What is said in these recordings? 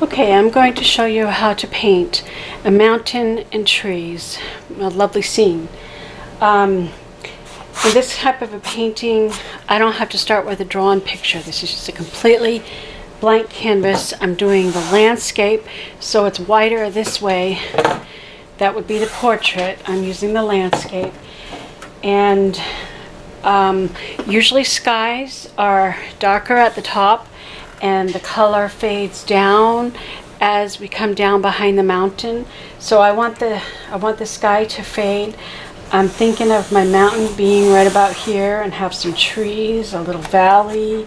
Okay, I'm going to show you how to paint a mountain and trees, a lovely scene. In this type of a painting, I don't have to start with a drawn picture. This is just a completely blank canvas. I'm doing the landscape, so it's wider this way. That would be the portrait. I'm using the landscape. And usually skies are darker at the top and the color fades down as we come down behind the mountain. So I want the sky to fade. I'm thinking of my mountain being right about here and have some trees, a little valley,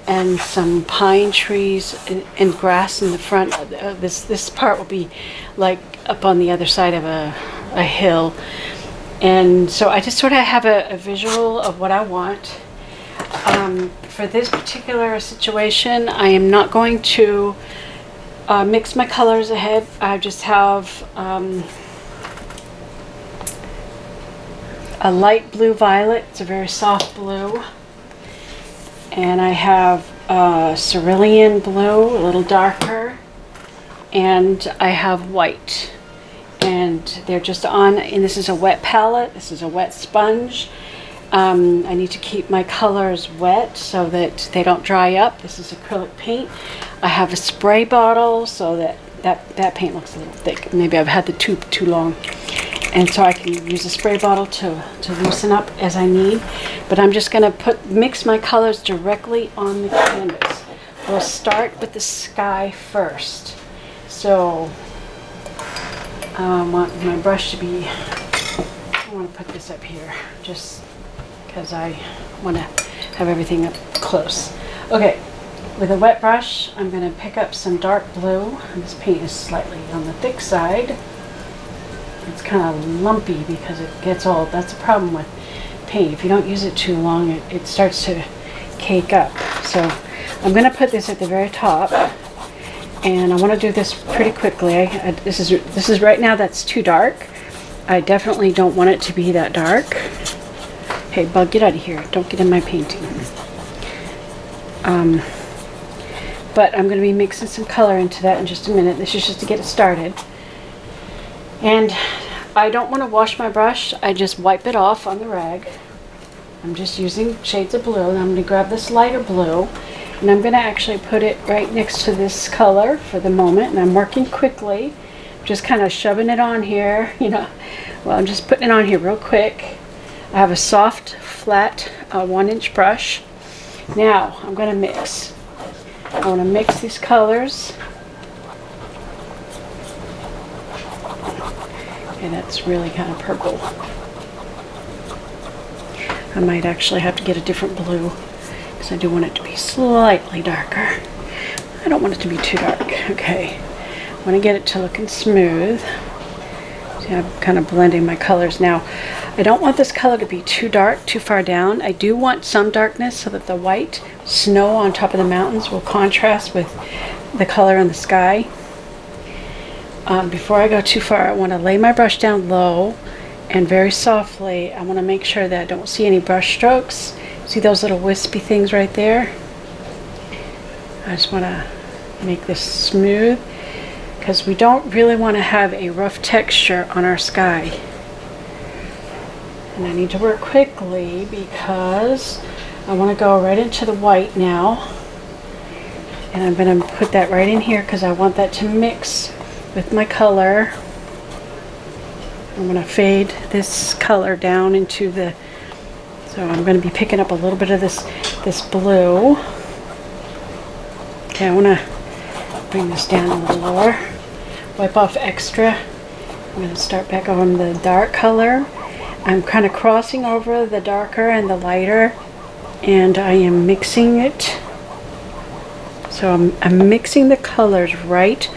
and some pine trees and grass in the front. This part will be like up on the other side of a hill. And so I just sort of have a visual of what I want. For this particular situation, I am not going to mix my colors ahead. I just have a light blue violet. It's a very soft blue. And I have cerulean blue, a little darker. And I have white. And they're just on, and this is a wet palette. This is a wet sponge. I need to keep my colors wet so that they don't dry up. This is acrylic paint. I have a spray bottle so that paint looks a little thick. Maybe I've had the tube too long. And so I can use a spray bottle to loosen up as I need. But I'm just going to mix my colors directly on the canvas. We'll start with the sky first. So I want my brush to be, I want to put this up here just because I want to have everything up close. Okay, with a wet brush, I'm going to pick up some dark blue. And this paint is slightly on the thick side. It's kind of lumpy because it gets all, that's a problem with paint. If you don't use it too long, it starts to cake up. So I'm going to put this at the very top. And I want to do this pretty quickly. This is right now, that's too dark. I definitely don't want it to be that dark. Hey, bug, get out of here. Don't get in my painting. But I'm going to be mixing some color into that in just a minute. This is just to get it started. And I don't want to wash my brush. I just wipe it off on the rag. I'm just using shades of blue. And I'm going to grab this lighter blue. And I'm going to actually put it right next to this color for the moment. And I'm working quickly. Just kind of shoving it on here. Well, I'm just putting it on here real quick. I have a soft, flat 1-inch brush. Now, I'm going to mix. I want to mix these colors. And that's really kind of purple. I might actually have to get a different blue because I do want it to be slightly darker. I don't want it to be too dark. Okay. I want to get it to looking smooth. See, I'm kind of blending my colors now. I don't want this color to be too dark, too far down. I do want some darkness so that the white snow on top of the mountains will contrast with the color in the sky. Before I go too far, I want to lay my brush down low and very softly. I want to make sure that I don't see any brush strokes. See those little wispy things right there? I just want to make this smooth because we don't really want to have a rough texture on our sky. And I need to work quickly because I want to go right into the white now. And I'm going to put that right in here because I want that to mix with my color. I'm going to fade this color down into the, so I'm going to be picking up a little bit of this blue. Okay, I want to bring this down a little lower. Wipe off extra. I'm going to start back on the dark color. I'm kind of crossing over the darker and the lighter, and I am mixing it. So I'm mixing the colors right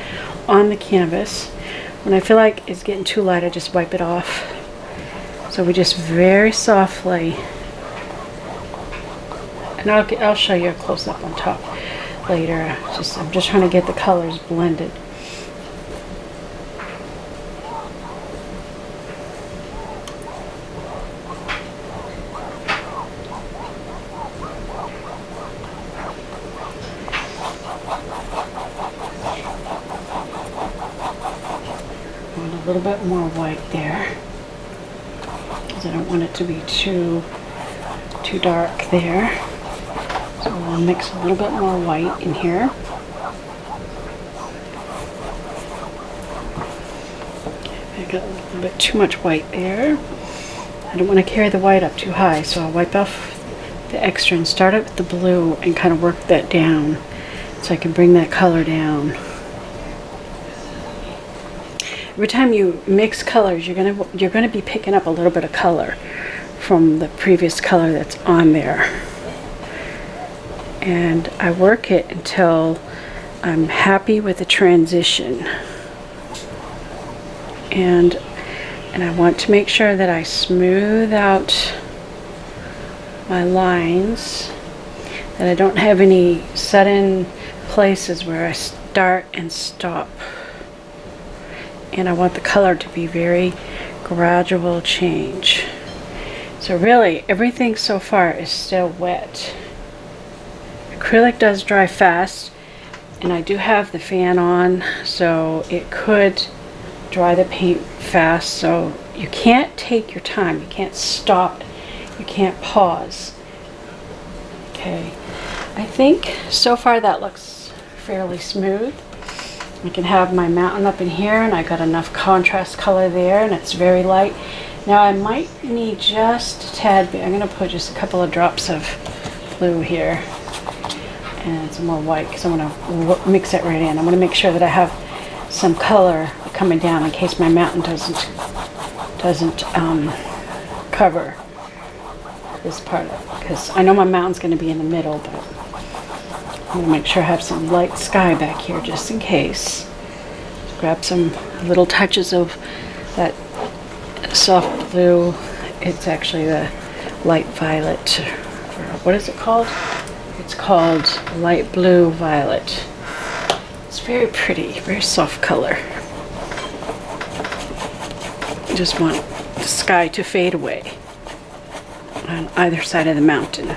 on the canvas. When I feel like it's getting too light, I just wipe it off. So we just very softly, and I'll show you a close-up on top later. I'm just trying to get the colors blended. little bit more white there, because I don't want it to be too dark there. So we'll mix a little bit more white in here. I got a little bit too much white there. I don't want to carry the white up too high, so I'll wipe off the extra and start it with the blue and kind of work that down so I can bring that color down. Every time you mix colors, you're gonna be picking up a little bit of color from the previous color that's on there. And I work it until I'm happy with the transition. And I want to make sure that I smooth out my lines, that I don't have any sudden places where I start and stop. And I want the color to be very gradual change. So really, everything so far is still wet. Acrylic does dry fast, and I do have the fan on, so it could dry the paint fast. So you can't take your time, you can't stop, you can't pause. Okay, I think so far that looks fairly smooth. I can have my mountain up in here, and I got enough contrast color there, and it's very light. Now I might need just a tad bit. I'm going to put just a couple of drops of blue here and some more white, because I'm going to mix it right in. I'm going to make sure that I have some color coming down in case my mountain doesn't cover this part, because I know my mountain's going to be in the middle, but I'm going to make sure I have some light sky back here just in case. Grab some little touches of that soft blue. It's actually the light violet, or what is it called? It's called light blue violet. It's very pretty, very soft color. I just want the sky to fade away on either side of the mountain.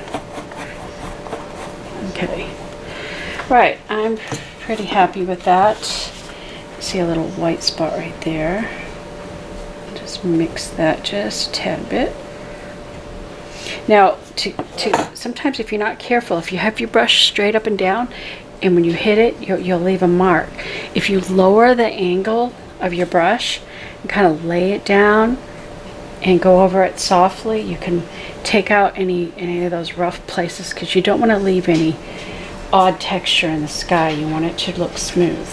Okay. Right, I'm pretty happy with that. See a little white spot right there. Just mix that just a tad bit. Now, sometimes if you're not careful, if you have your brush straight up and down, and when you hit it, you'll leave a mark. If you lower the angle of your brush and kind of lay it down and go over it softly, you can take out any of those rough places, because you don't want to leave any odd texture in the sky. You want it to look smooth.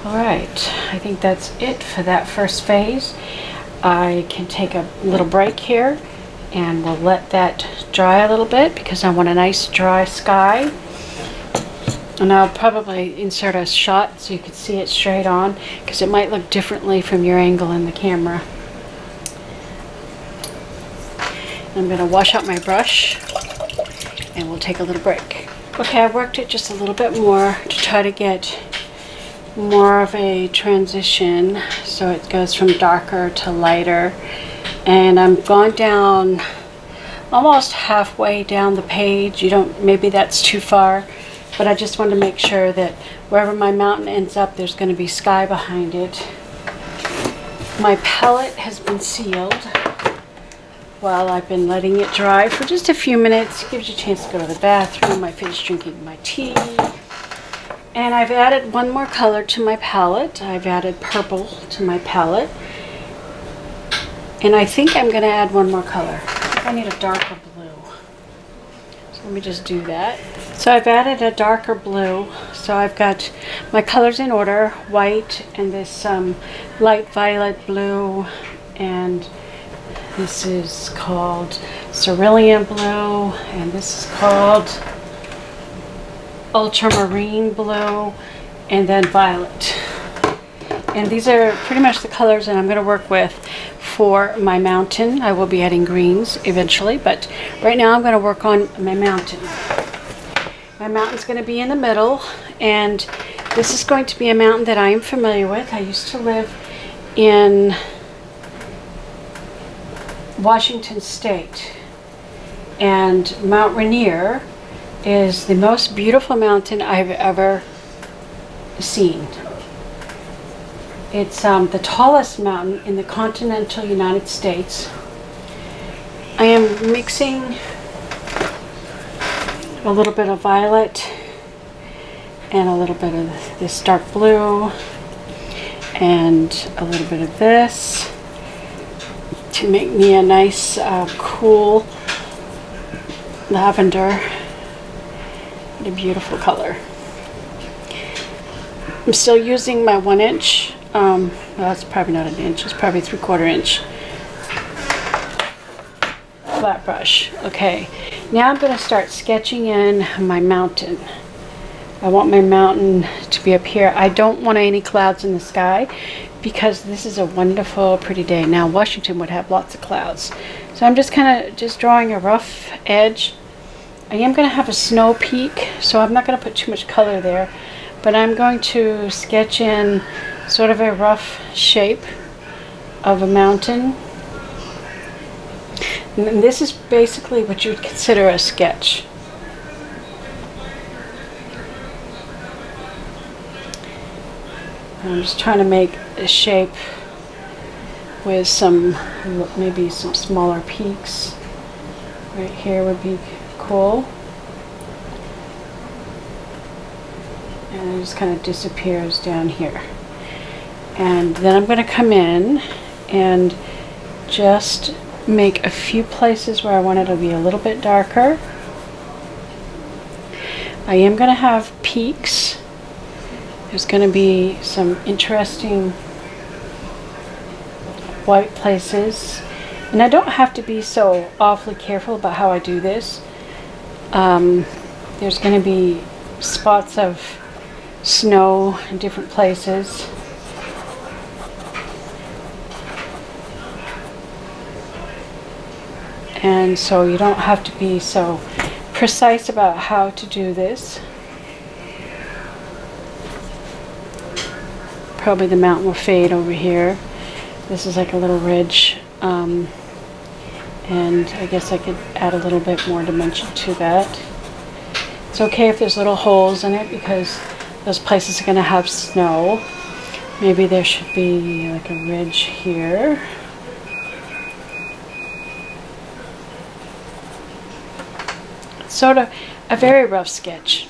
Alright, I think that's it for that first phase. I can take a little break here, and we'll let that dry a little bit, because I want a nice dry sky. And I'll probably insert a shot so you can see it straight on, because it might look differently from your angle in the camera. I'm going to wash out my brush, and we'll take a little break. Okay, I worked it just a little bit more to try to get more of a transition, so it goes from darker to lighter. And I'm gone down almost halfway down the page. Maybe that's too far, but I just want to make sure that wherever my mountain ends up, there's going to be sky behind it. My palette has been sealed while I've been letting it dry for just a few minutes. It gives you a chance to go to the bathroom. I finished drinking my tea. And I've added one more color to my palette. I've added purple to my palette. And I think I'm going to add one more color. I need a darker blue. So let me just do that. So I've added a darker blue. So I've got my colors in order: white and this light violet blue, and this is called cerulean blue, and this is called ultramarine blue, and then violet. And these are pretty much the colors that I'm going to work with for my mountain. I will be adding greens eventually, but right now I'm going to work on my mountain. My mountain's going to be in the middle, and this is going to be a mountain that I am familiar with. I used to live in Washington State, and Mount Rainier is the most beautiful mountain I've ever scene. It's the tallest mountain in the continental United States. I am mixing a little bit of violet and a little bit of this dark blue and a little bit of this to make me a nice cool lavender. What a beautiful color. I'm still using my 1 inch, well, that's probably not an inch, it's probably 3/4 inch flat brush. Okay, now I'm going to start sketching in my mountain. I want my mountain to be up here. I don't want any clouds in the sky because this is a wonderful, pretty day. Now, Washington would have lots of clouds. So I'm just kind of just drawing a rough edge. I am going to have a snow peak, so I'm not going to put too much color there, but I'm going to sketch in sort of a rough shape of a mountain. And this is basically what you would consider a sketch. I'm just trying to make a shape with some, maybe some smaller peaks. Right here would be cool. And it just kind of disappears down here. And then I'm going to come in and just make a few places where I want it to be a little bit darker. I am going to have peaks. There's going to be some interesting white places. And I don't have to be so awfully careful about how I do this. There's going to be spots of snow in different places. And so you don't have to be so precise about how to do this. Probably the mountain will fade over here. This is like a little ridge. And I guess I could add a little bit more dimension to that. It's okay if there's little holes in it because those places are going to have snow. Maybe there should be like a ridge here. Sort of a very rough sketch.